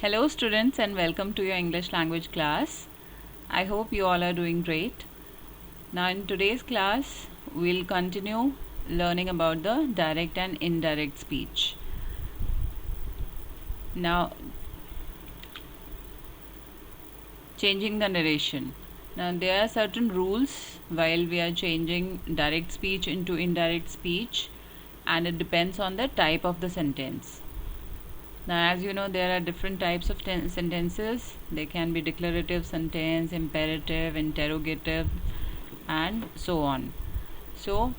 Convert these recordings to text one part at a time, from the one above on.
Hello students and welcome to your English language class. I hope you all are doing great. Now in today's class we'll continue learning about the direct and indirect speech. Now changing the narration. Now there are certain rules while we are changing direct speech into indirect speech, and it depends on the type of the sentence. Now, as you know, there are different types of sentences. They can be declarative sentence, imperative, interrogative, and so on. So,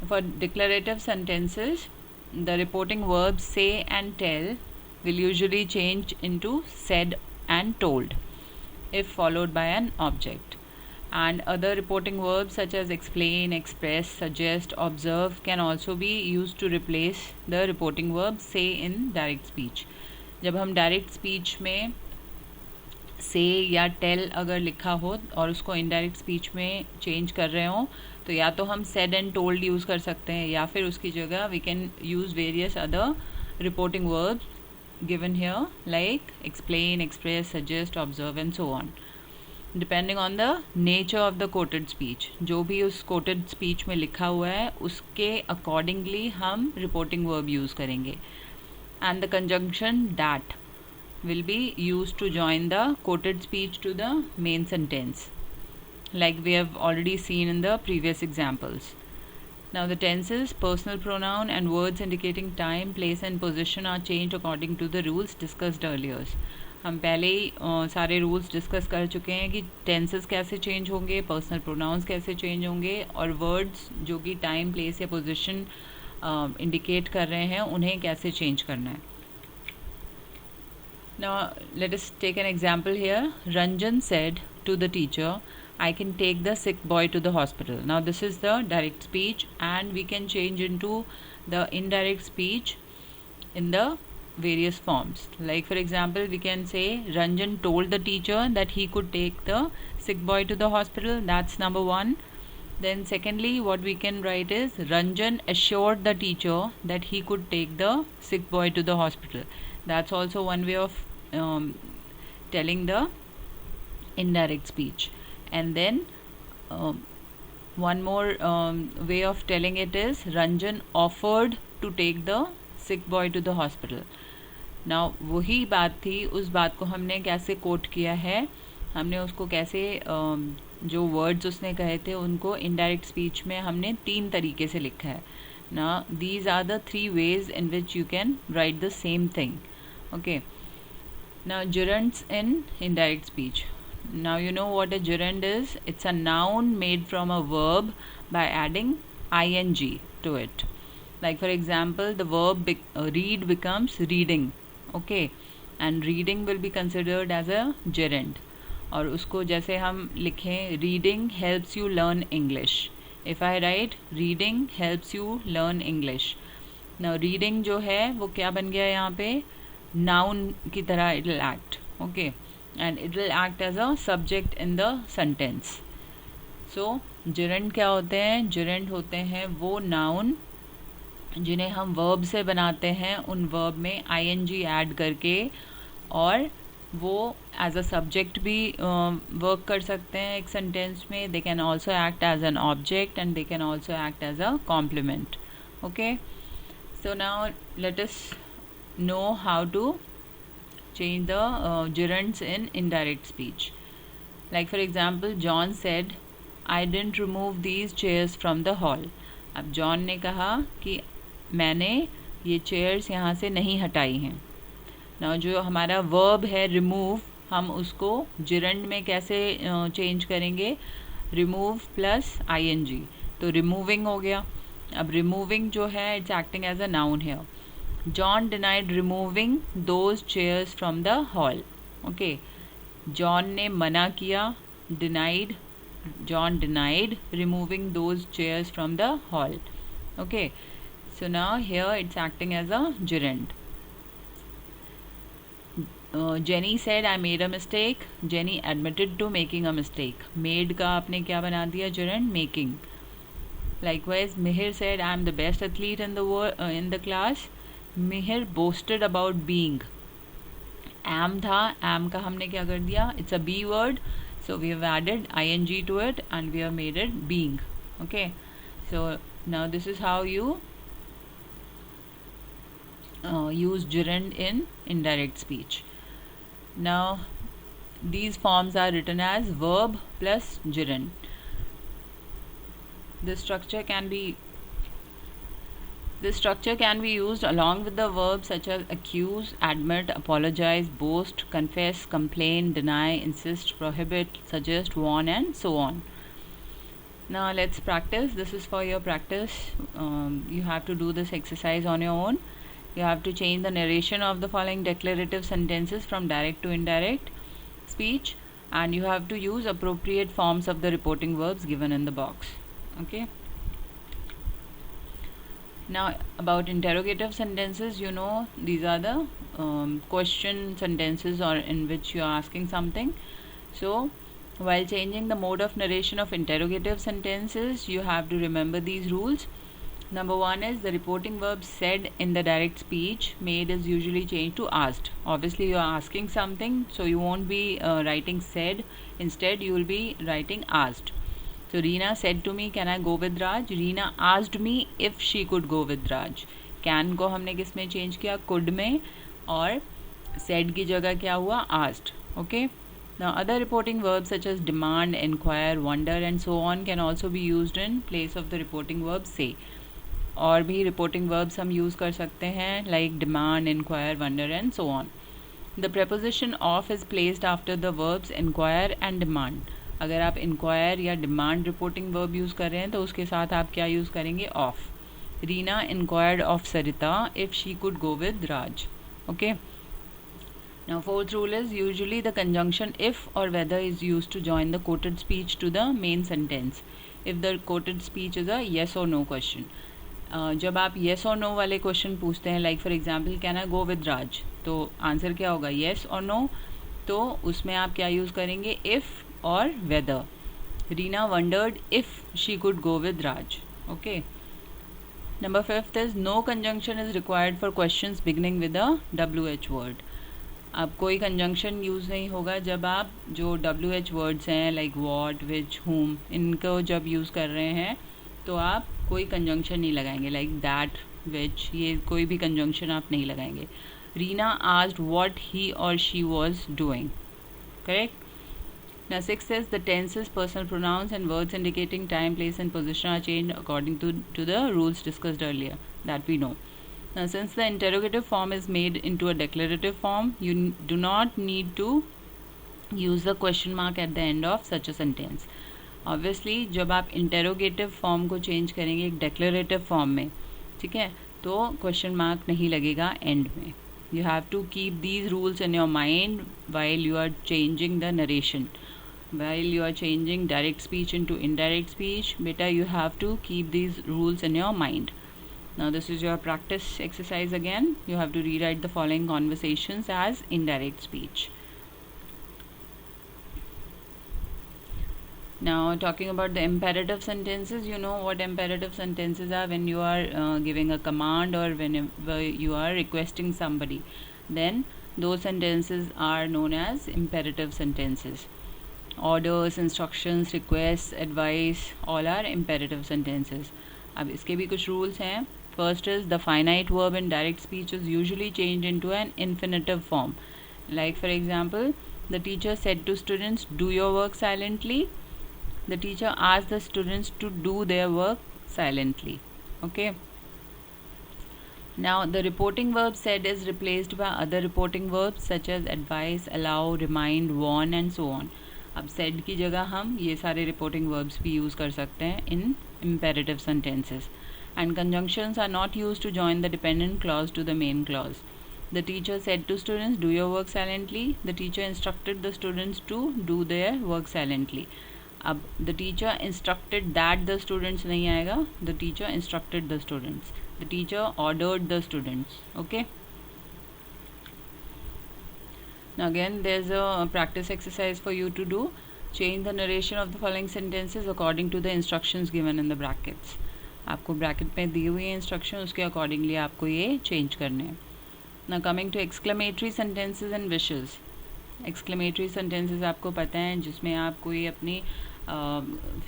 for declarative sentences, the reporting verbs say and tell will usually change into said and told if followed by an object. And other reporting verbs such as explain, express, suggest, observe can also be used to replace the reporting verb say in direct speech. जब हम direct speech में say या tell अगर लिखा हो और उसको indirect speech में change कर रहे हो तो या तो हम said and told use कर सकते हैं या फिर उसकी जगह we can use various other reporting verbs given here like explain, express, suggest, observe and so on. Depending on the nature of the coated speech, जो भी उस कोटेड स्पीच में लिखा हुआ है उसके अकॉर्डिंगली हम रिपोर्टिंग वर्ब यूज़ करेंगे. And the conjunction that will be used to join the quoted speech to the main sentence, like we have already seen in the previous examples. Now the tenses, personal pronoun and words indicating time, place and position are changed according to the rules discussed earlier. हम पहले ही सारे rules discuss कर चुके हैं कि tenses कैसे change होंगे, personal pronouns कैसे चेंज होंगे और वर्ड्स जो कि टाइम, प्लेस या पोजीशन इंडिकेट कर रहे हैं उन्हें कैसे चेंज करना है. Now let us take an example here. Ranjan said to the teacher, I can take the sick boy to the hospital. Now this is the direct speech and we can change into the indirect speech in the various forms. Like for example, we can say Ranjan told the teacher that he could take the sick boy to the hospital. That's number one. Then secondly, what we can write is Ranjan assured the teacher that he could take the sick boy to the hospital. That's also one way of telling the indirect speech. And then one more way of telling it is Ranjan offered to take the sick boy to the hospital. Now वही बात थी, उस बात को हमने कैसे coat किया है, हमने उसको कैसे जो वर्ड्स उसने कहे थे उनको इनडायरेक्ट स्पीच में हमने 3 तरीके से लिखा है. ना these are the 3 ways in which you can write the same thing. Okay. Now gerunds in indirect speech. Now you know what a gerund is. It's a noun made from a verb by adding ing to it. Like for example, the verb read becomes reading. Okay. And reading will be considered as a gerund. और उसको जैसे हम लिखें reading helps you learn English. If I write reading helps you learn English. Now reading जो है वो क्या बन गया यहाँ पे, noun की तरह it will act. Okay. And it will act as a subject in the sentence. So gerund क्या होते हैं, gerund होते हैं वो noun जिन्हें हम verb से बनाते हैं, उन verb में ing ऐड करके, और वो एज अ सब्जेक्ट भी वर्क कर सकते हैं एक सेंटेंस में. They can also act as an object and they can also act as a complement. Okay, so now let us know how to change the gerunds in indirect speech. Like for example, John said, I didn't remove these chairs from the hall. अब John ने कहा कि मैंने ये chairs यहाँ से नहीं हटाई हैं. ना जो हमारा वर्ब है रिमूव, हम उसको gerund में कैसे चेंज करेंगे, रिमूव प्लस ing, तो रिमूविंग हो गया. अब रिमूविंग जो है it's acting as a noun है. John denied removing those chairs from the hall. Okay, John ने मना किया, denied, John denied removing those chairs from the hall. Okay, so now here it's acting as a gerund. Jenny said I made a mistake. Jenny admitted to making a mistake. Made का आपने क्या बना दिया, gerund, making. Likewise, Mihir said I am the best athlete in the class. Mihir boasted about being am था, am का हमने क्या कर दिया, it's a be word, so we have added ing to it and we have made it being. Okay, so now this is how you use gerund in indirect speech. Now these forms are written as verb plus gerund. This structure can be used along with the verbs such as accuse, admit, apologize, boast, confess, complain, deny, insist, prohibit, suggest, warn, and so on. Now let's practice. This is for your practice. You have to do this exercise on your own. You have to change the narration of the following declarative sentences from direct to indirect speech, and you have to use appropriate forms of the reporting verbs given in the box. Okay. Now about interrogative sentences, you know, these are the question sentences or in which you are asking something. So while changing the mode of narration of interrogative sentences, you have to remember these rules. Number one is the reporting verb said in the direct speech made is usually changed to asked. Obviously you are asking something, so you won't be writing said. Instead you will be writing asked. So Reena said to me, can I go with Raj? Reena asked me if she could go with Raj. Can को हमने किस में change किया, could में, और said की जगह क्या हुआ, asked. Okay. Now other reporting verbs such as demand, inquire, wonder and so on can also be used in place of the reporting verb say. और भी reporting verbs हम use कर सकते हैं like demand, inquire, wonder and so on. The preposition of is placed after the verbs inquire and demand. अगर आप inquire या demand reporting verb use कर रहे हैं तो उसके साथ आप क्या use करेंगे, of. Reena inquired of Sarita if she could go with Raj. Okay. Now fourth rule is usually the conjunction if or whether is used to join the quoted speech to the main sentence. If the quoted speech is a yes or no question. जब आप yes or no वाले question पूछते हैं, like for example can I go with Raj, तो answer क्या होगा, yes or no, तो उसमें आप क्या यूज़ करेंगे, if or whether. Reena wondered if she could go with Raj. Okay. Number fifth is no conjunction is required for questions beginning with a WH word. अब कोई conjunction use नहीं होगा जब आप जो WH वर्ड्स हैं like what, which, whom, इनको जब यूज़ कर रहे हैं तो आप कोई कंजंक्शन नहीं लगाएंगे लाइक दैट, विच, ये कोई भी कंजंक्शन आप नहीं लगाएंगे. रीना आस्क्ड व्हाट ही और she was doing. Correct. Now sixth is the tenses, personal pronouns and words indicating time, place and position are changed according to the rules discussed earlier that we know. Now since the interrogative form is made into a declarative form, you do not need to use the question mark at the end of such a sentence. Obviously जब आप interrogative form को change करेंगे एक declarative form में, ठीक है, तो question mark नहीं लगेगा end में. You have to keep these rules in your mind while you are changing the narration. While you are changing direct speech into indirect speech, beta, you have to keep these rules in your mind. Now this is your practice exercise again. You have to rewrite the following conversations as indirect speech. Now talking about the imperative sentences, you know what imperative sentences are. When you are giving a command or whenever you are requesting somebody, then those sentences are known as imperative sentences. Orders, instructions, requests, advice, all are imperative sentences. अब इसके भी कुछ rules हैं. First is the finite verb in direct speech is usually changed into an infinitive form. Like for example, the teacher said to students, do your work silently. The teacher asked the students to do their work silently. Okay. Now the reporting verb said is replaced by other reporting verbs such as advise, allow, remind, warn and so on. अब said की जगह हम ये सारे reporting verbs भी use कर सकते हैं in imperative sentences. And conjunctions are not used to join the dependent clause to the main clause. The teacher said to students, do your work silently. The teacher instructed the students to do their work silently. अब the teacher instructed that the students नहीं आएगा. The teacher instructed the students. The teacher ordered the students. Okay. Now again there's a practice exercise for you to do. Change the narration of the following sentences according to the instructions given in the brackets. आपको bracket में दी हुई है instruction, उसके accordingly आपको ये change करने हैं. Now coming to exclamatory sentences and wishes. Exclamatory sentences आपको पता है जिसमें आप कोई अपनी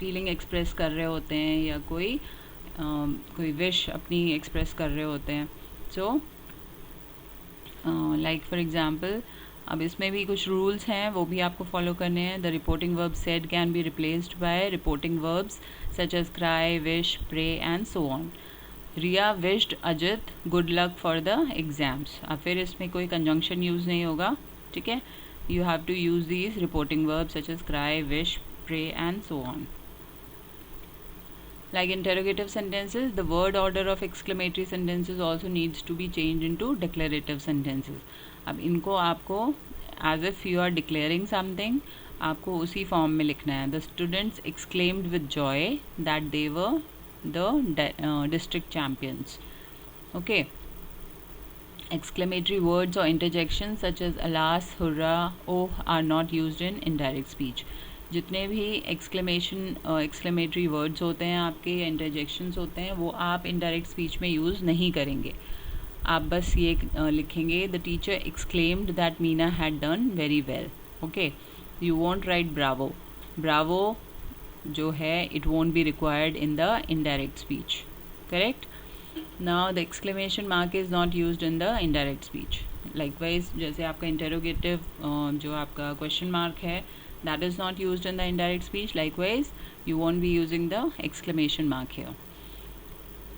फीलिंग एक्सप्रेस कर रहे होते हैं या कोई विश अपनी एक्सप्रेस कर रहे होते हैं. सो लाइक फॉर एग्जांपल अब इसमें भी कुछ रूल्स हैं, वो भी आपको फॉलो करने हैं. The reporting verb said can be replaced by reporting verbs such as cry, wish, pray and so on. Riya wished Ajit good luck for the exams. अब फिर इसमें कोई कंजंक्शन यूज़ नहीं होगा, ठीक है. You have to use these reporting verbs such as cry, wish, pray and so on. Like interrogative sentences, the word order of exclamatory sentences also needs to be changed into declarative sentences. अब इनको आपको as if you are declaring something, आपको उसी form में लिखना है. The students exclaimed with joy that they were the district champions. Okay. Exclamatory words or interjections such as alas, hurrah, oh are not used in indirect speech. जितने भी exclamatory words होते हैं आपके या interjections होते हैं वो आप indirect speech में use नहीं करेंगे. आप बस ये लिखेंगे the teacher exclaimed that Meena had done very well. Okay. You won't write bravo. Bravo जो है it won't be required in the indirect speech. Correct? Now the exclamation mark is not used in the indirect speech. Likewise जैसे आपका interrogative जो आपका question mark है that is not used in the indirect speech. Likewise you won't be using the exclamation mark here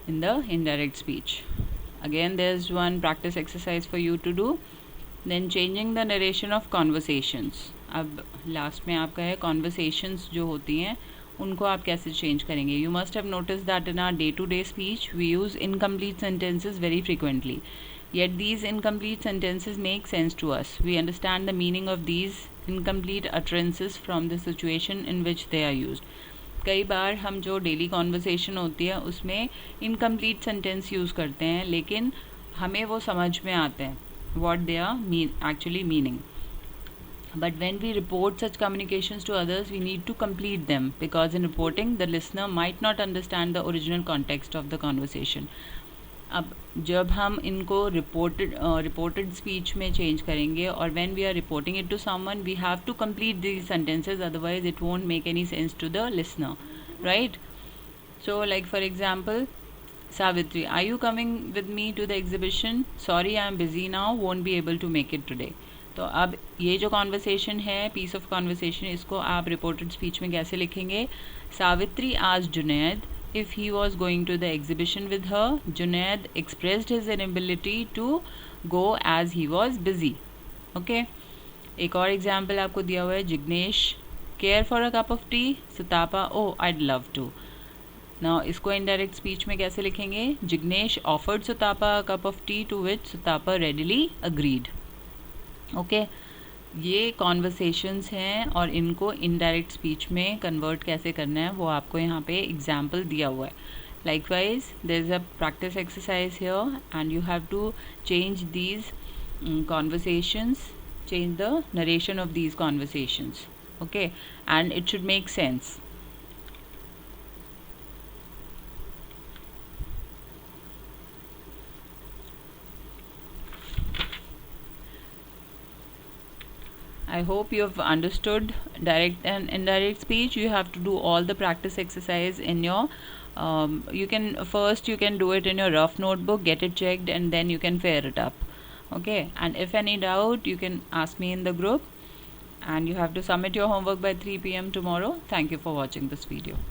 in the indirect speech. Again there's one practice exercise for you to do. Then changing the narration of conversations. अब last में आपका है conversations जो होती हैं उनको आप कैसे चेंज करेंगे. You must have notice that in our day to day speech we use incomplete sentences very frequently. Yet these incomplete sentences make sense to us. We understand the meaning of these incomplete utterances from the situation in which they are used. कई बार हम जो daily conversation होती है उसमें incomplete sentence use करते हैं लेकिन हमें वो समझ में आते हैं what they are actually meaning. But when we report such communications to others, we need to complete them because in reporting, the listener might not understand the original context of the conversation. अब जब हम इनको reported speech में change करेंगे और when we are reporting it to someone, we have to complete these sentences, otherwise it won't make any sense to the listener, right? So like for example, Savitri, are you coming with me to the exhibition? Sorry, I am busy now, won't be able to make it today. तो अब ये जो conversation है piece of conversation इसको आप reported speech में कैसे लिखेंगे. सावित्री आज Junaid if he was going to the exhibition with her. Junaid expressed his inability to go as he was busy. Okay. एक और एग्जाम्पल आपको दिया हुआ है. Jignesh care for a cup of tea. Sutapa oh I'd love to. Now इसको indirect speech में कैसे लिखेंगे. Jignesh offered Sutapa a cup of tea to which Sutapa readily agreed. Okay. ये कॉन्वर्सेशंस हैं और इनको इनडायरेक्ट स्पीच में कन्वर्ट कैसे करना है वो आपको यहाँ पे एग्जाम्पल दिया हुआ है. Likewise there is a practice exercise here and you have to change these conversations, change the narration of these conversations. Okay. And it should make sense. I hope you have understood direct and indirect speech. You have to do all the practice exercise in your you can do it in your rough notebook, get it checked, and then you can fare it up. Okay. And if any doubt, you can ask me in the group, and you have to submit your homework by 3 p.m. tomorrow. Thank you for watching this video.